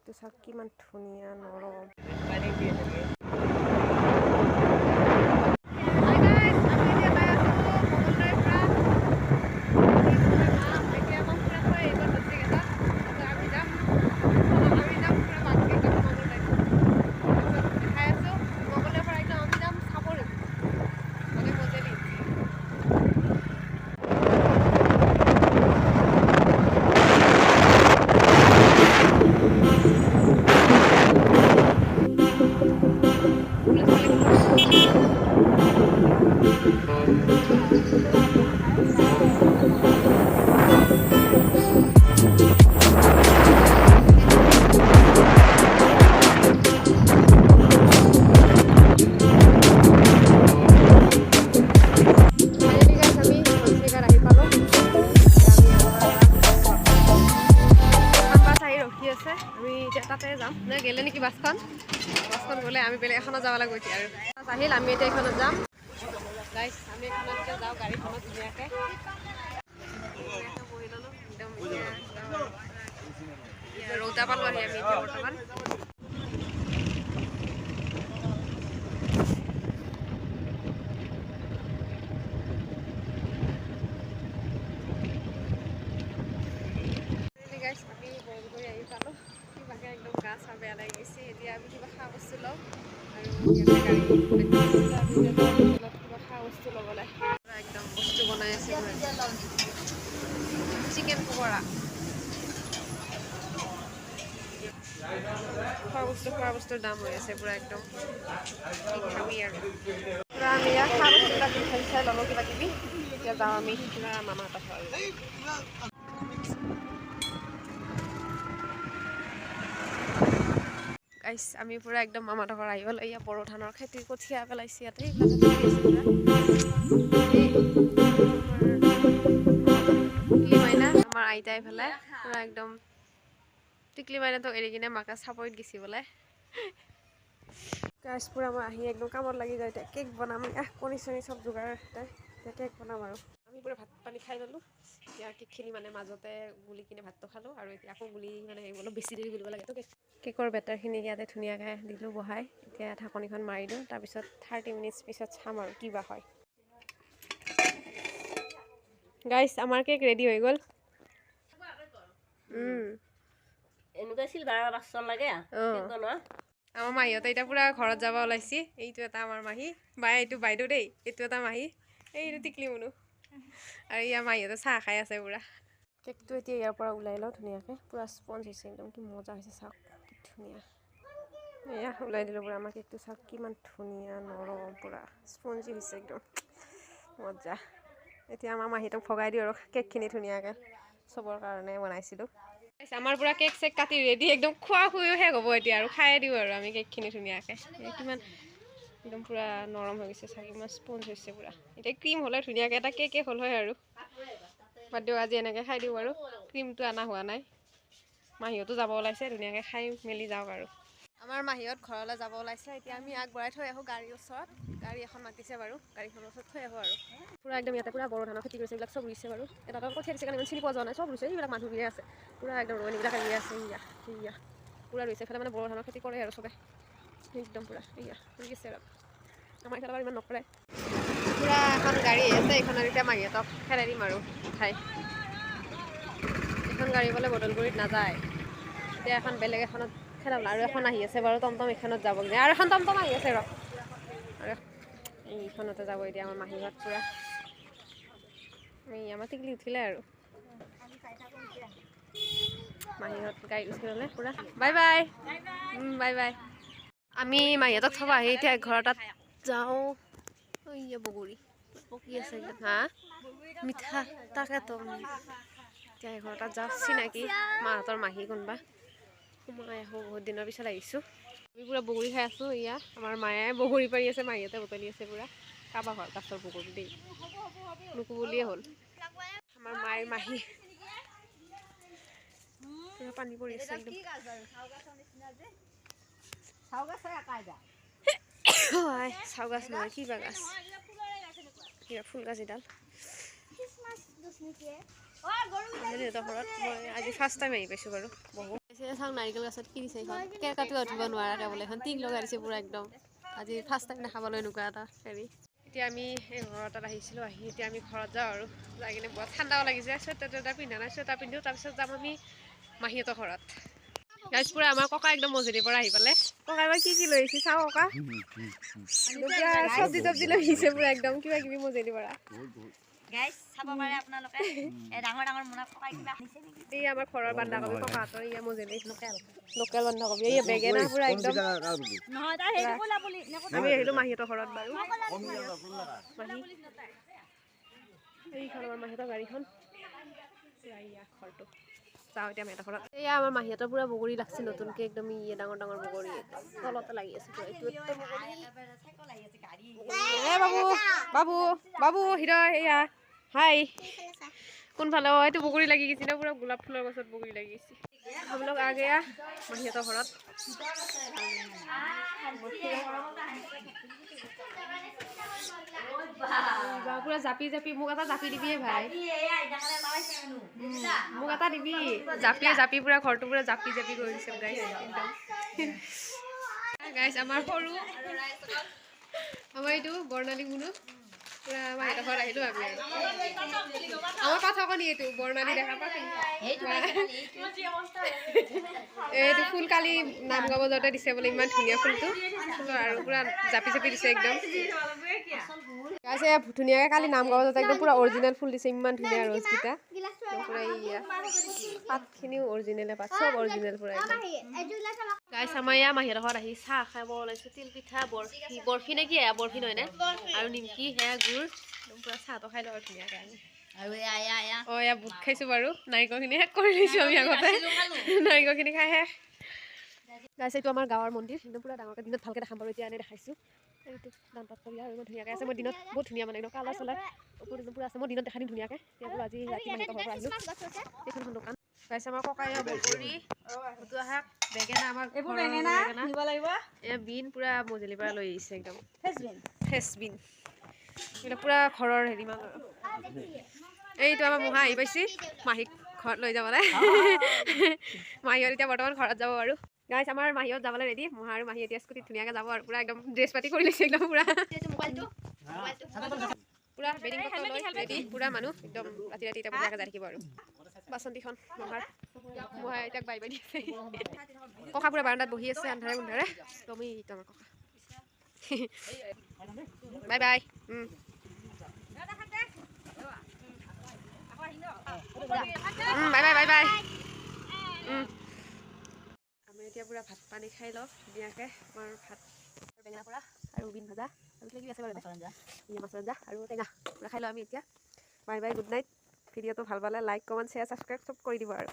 কেকটো চাওক কিমান ধুনীয়া নৰম। তাতে যাম নে গেলে নেকি বাছখন গ'লে আমি বেলেগ এখনত যাব লাগিব এতিয়া। আৰু আহিল আমি এতিয়া এখনত যাম গাইছ, আমি এখনত এতিয়া যাওঁ গাড়ীখনত ধুনীয়াকৈ বহি ল'লোঁ একদম ৰৌতা পালোঁ আহি আমি এতিয়া বৰ্তমান। গাইছ আমি বৰগুৰি আহি পালোঁ। কিবাকে একদম গা চা বেয়া লাগি গৈছে। এতিয়া আমি কিবা খোৱা বস্তু লওঁ আৰু কিবা খোৱা বস্তু ল'বলৈ একদম বস্তু বনাই আছে চিকেন পকৰা। খোৱা বস্তুৰ দাম হৈ আছে পুৰা একদম খাবি আৰু পুৰা আমি ইয়াত খোৱা বস্তুবিলাক বিচাৰি চাই ল'ব কিবা কিবি। এতিয়া যাওঁ আমি পুৰা মামাহঁতৰ ঘৰলৈ। গাইছ আমি পুৰা একদম মামাহঁতৰ ঘৰ আহি গ'ল। এয়া বড়ো ধানৰ খেতিৰ কঠীয়া পেলাইছে ইয়াতে আমাৰ আইতাই এইফালে পুৰা একদম টিকলি মাইনাটোক এৰি কিনে মাকে চাপৰিত গেছি বোলে। গাইছ পুৰা মই আহি একদম কামত লাগি যাওঁ। এতিয়া কেক বনাম কণী চণী চব যোগাৰ এতিয়া কেক বনাম আৰু আমি পুৰা ভাত পানী খাই ল'লোঁ। এতিয়া কেকখিনি মানে মাজতে গুলি কিনে ভাতটো খালোঁ আৰু এতিয়া আকৌ গুলি মানে অলপ বেছি দেৰি গুলিব লাগে। কেকৰ বেটাৰখিনি ইয়াতে ধুনীয়াকৈ দিলোঁ বহাই। এতিয়া ঢাকনিখন মাৰি দিওঁ, তাৰপিছত 30 মিনিটছ পিছত চাম আৰু কিবা হয়। গাইছ আমাৰ কেক ৰেডি হৈ গ'ল। এনেকুৱা চিলভাৰৰ বাচন লাগে আমাৰ মাহীহঁতে এতিয়া পুৰা ঘৰত যাব ওলাইছি। এইটো এটা আমাৰ মাহী বাই, এইটো বাইদেউ দেই, এইটো এটা মাহী, এইটো টিকলি মুনু আৰু ইয়াৰ মাহীহঁতে চাহ খাই আছে পুৰা। কেকটো এতিয়া ইয়াৰ পৰা ওলাই লওঁ ধুনীয়াকৈ। পুৰা স্পঞ্জ হৈছে একদম, কি মজা হৈছে চাওক কি ধুনীয়া। এয়া ওলাই দিলোঁ পুৰা আমাৰ কেকটো চাওক কিমান ধুনীয়া নৰম পুৰা স্পঞ্জি হৈছে একদম মজা। এতিয়া আমাৰ মাহীটোক ভগাই দিওঁ আৰু কেকখিনি ধুনীয়াকৈ চবৰ কাৰণে বনাইছিলোঁ। আমাৰ পুৰা কেক চেক কাটি ৰেডি একদম খোৱা শুইও শেষ হ'ব এতিয়া আৰু খায়ে দিওঁ আৰু আমি কেকখিনি ধুনীয়াকৈ। কিমান একদম পুৰা নৰম হৈ গৈছে চাগে, ইমান স্পঞ্জ হৈছে পুৰা। এতিয়া ক্ৰীম হ'লে ধুনীয়াকৈ এটা কেকে হ'ল হয় আৰু বাদ দিওঁ আজি এনেকৈ খাই দিওঁ আৰু ক্ৰীমটো অনা হোৱা নাই। মাহীহঁতো যাব ওলাইছে, ধুনীয়াকৈ খাই মেলি যাওক আৰু আমাৰ মাহীহঁত ঘৰলৈ যাব ওলাইছে। এতিয়া আমি আগবঢ়াই থৈ আহোঁ গাড়ীৰ ওচৰত। গাড়ী এখন মাতিছে বাৰু, গাড়ীখনৰ ওচৰত থৈ আহোঁ আৰু পুৰা একদম ইয়াতে পুৰা বড়ো ধানৰ খেতি কৰিছে। এইবিলাক চব ৰুইছে বাৰু, এটা কঠীয়া দিছে কাৰণে ইমান চিনি পোৱা যোৱা নাই, চব ৰুইছে। এইবিলাক মানুহ ৰুইয়ে আছে পুৰা একদম ৰোৱনীবিলাক ৰুই আছে। ইয়া পুৰা ৰুইছে। এইফালে মানে বড়ো ধানৰ খেতি কৰে আৰু চবে একদম পুৰা ৰুই আছে আৰু আমাৰ এইফালে বাৰু ইমান নকৰে। পুৰা এখন গাড়ী আছে, এইখনত এতিয়া মাহীহঁতক খেলাই দিম আৰু উঠাই। এখন গাড়ী বোলে বদলগুৰিত নাযায়, এতিয়া এখন বেলেগ এখনত খেলাম আৰু এখন আহি আছে বাৰু টমটম, এইখনত যাব কিনে আৰু এখন টমটম আহি আছে ৰ আৰু এইখনতে যাব এতিয়া আমাৰ মাহীহঁত পুৰা। আমাৰ টিকলি উঠিলে আৰু মাহীহঁত গাড়ীত উঠি ল'লে পুৰা। Bye bye bye bye. আমি মাহীহঁতক থ'ব আহি এতিয়া ঘৰ তাত যাওঁ। বগৰী পকি আছে একদম, হা মিঠা তাকেতো। এতিয়া ঘৰ তাত যাওঁ, চিনাকি মাহঁতৰ মাহী কোনোবা। সোমাই আহোঁ, বহুত দিনৰ পিছত আহিছোঁ। আমি পুৰা বগৰী খাই আছোঁ। এয়া আমাৰ মায়ে বগৰী পাৰি আছে, মাহীহঁতে বুটলি আছে পুৰা। কাৰোবাৰ ঘৰ গছৰ বগৰী দেই, মোকো বুলিয়ে হ'ল। আমাৰ মায়ে মাহী পুৰা পানী পৰি আছে একদম। চাউ গাছ নহয়, কিবা গাছ, কিবা ফুল গাছ এডাল। সিহঁতৰ ঘৰত মই আজি ফাৰ্ষ্ট টাইম আহি পাইছোঁ বাৰু। বহুত চাওঁ নাৰিকল গছত কি দিছে এইখন কেৰকাটোৱে উঠিব নোৱাৰাকৈ বোলে এখন টিং লগাই দিছে পূৰা একদম আজি ফাৰ্ষ্ট টাইম দেখা পালোঁ এনেকুৱা এটা হেৰি এতিয়া আমি এই ঘৰ এটাত আহিছিলোঁ আহি এতিয়া আমি ঘৰত যাওঁ আৰু যাই কিনে বৰ ঠাণ্ডাও লাগিছে চুৱেটাৰ পিন্ধা নাই চুৱেটাৰ পিন্ধোঁ তাৰপিছত যাম আমি মাহীহঁতৰ ঘৰত গাইজ পূৰা আমাৰ ককা একদম মজুৰিৰ পৰা আহি পালে ককা এবাৰ কি লৈ আহিছে চাওঁ ককা পূৰা চব্জি তব্জি লৈ আহিছে পূৰা একদম কিবা কিবি মজুৰিৰ পৰা গাইজ চাব পাৰে আপোনালোকে ডাঙৰ ডাঙৰ মোনা ককাই কিবা আনিছে নেকি এই আমাৰ ঘৰৰ বন্ধাকবি ককাহঁতৰ ইয়া মজুৰি লোকেল বন্ধাকবি এই বেঙেনা পূৰা একদম নহয় তাৰ সেইটো ক'লা বুলি আমি আহিলোঁ মাহীহঁতৰ ঘৰত বাৰু এইখন আমাৰ মাহীহঁতৰ গাড়ীখন ঘৰটো চাওঁ এতিয়া মাহীহঁতৰ ঘৰত এয়া আমাৰ মাহীহঁতৰ পূৰা বগৰী লাগছে নতুনকৈ একদম ইয়ে ডাঙৰ ডাঙৰ বগৰী একদম তলতে লাগি আছে পূৰা এইটো বাবু বাবু বাবু হৃদয় এয়া হাই কোনফালে এইটো বগৰী লাগি গৈছে ন পূৰা গোলাপ ফুলৰ গছত বগৰী লাগি গৈছে हम लोग आ गया माहीহঁতৰ ঘৰত পুৰা জাপি জাপি মোক এটা জাপি দিবিয়ে ভাই মোক এটা দিবি জাপিয়ে জাপি পুৰা ঘৰটো পুৰা জাপি জাপি কৰি দিছে গাইছ একদম গাইছ আমাৰ সৰু আমাৰ এইটো বৰ্ণালী মুনু পুৰা মাহীহঁতৰ ঘৰত আহিলোঁ আমি আমাৰ কথা কলি এইটো বৰ্ণালী দেখা পাবি এইটো ফুল কালি নাম গাব যাওঁতে দিছে বোলে ইমান ধুনীয়া ফুলটো আৰু পুৰা জাপি জাপি দিছে একদম গাইছে ধুনীয়াকৈ কালি নাম গাব যাওঁতে একদম পুৰা অৰিজিনেল ফুল দিছে ইমান ধুনীয়া ৰ'জকেইটা পুৰা ইয়া পাতখিনিও অৰিজিনেলে পাত চব অৰিজিনেল পুৰা একদম গাইছ আমাৰ ইয়াৰ মাহীহঁতৰ ঘৰত আহি চাহ খাব ওলাইছোঁ তিল পিঠা বৰফি বৰফি নে কি বৰফি নহয় নে আৰু নিমকি সেয়া গুড় একদম পুৰা চাহটো খাই লওঁ ধুনীয়াকৈ আমি আৰু এয়া অঁ এয়া বুট খাইছোঁ বাৰু নাৰিকলখিনি শেষ কৰি লৈছোঁ আমি আগতে নাৰিকলখিনি খাই শেষ গাইছে এইটো আমাৰ গাঁৱৰ মন্দিৰ একদম পুৰা ডাঙৰকৈ দিনত ভালকৈ দেখাম বাৰু এতিয়া এনেই দেখাইছোঁ এইটো দান পাত কৰি আৰু ইমান ধুনীয়াকৈ আছে মই দিনত বহুত ধুনীয়া মানে একদম কালাৰ চালাৰ ওপৰত একদম পুৰা আছে মই দিনত দেখা দিম ধুনীয়াকৈ এতিয়া বোলো আজি ৰাতি মাহীহঁতৰ ঘৰৰ পৰা আহিলোঁ এইখন দোকান গাইছে আমাৰ ককাই বগৰী ভতুৱা শাক বেঙেনা আমাৰ এইবোৰ বেঙেনা নিব লাগিব এয়া বিন পুৰা মজুলিৰ পৰা লৈ আহিছে একদম ফ্ৰেছবিন এইটো পুৰা ঘৰৰ হেৰি মান এইটো আমাৰ মহা আহি পাইছে মাহীক ঘৰত লৈ যাবলৈ মাহীহঁত এতিয়া বৰ্তমান ঘৰত যাব আৰু গাইছ আমাৰ মাহীহঁত যাবলৈ ৰেডি মহা আৰু মাহী এতিয়া স্কুটিত ধুনীয়াকৈ যাব আৰু পুৰা একদম ড্ৰেছ পাতি কৰি লৈছে একদম পুৰা পুৰা বেডিং পত্ৰ লৈ ৰেডি পুৰা মানুহ একদম ৰাতি ৰাতি এতিয়া ধুনীয়াকৈ যাই থাকিব আৰু বাচন্তিখন মহাই এতিয়া বাই বাই দি আছে ককা পুৰা বাৰাণ্ডাত বহি আছে আন্ধাৰে মুন্ধাৰে তুমি তোমাৰ ককা bye bye bye bye bye bye আমি এতিয়া পুৰা ভাত পানী খাই লওঁ ধুনীয়াকৈ আমাৰ ভাত বেঙেনা পৰা আৰু বিন ভাজা আৰু কিবা কিবি আছে বাৰু মাছৰ আঞ্জা আৰু টেঙা পুৰা খাই লওঁ আমি এতিয়া বাই বাই গুড নাইট ভিডিঅ'টো ভাল পালে লাইক কমেণ্ট শ্বেয়াৰ ছাবস্ক্ৰাইব চব কৰি দিব আৰু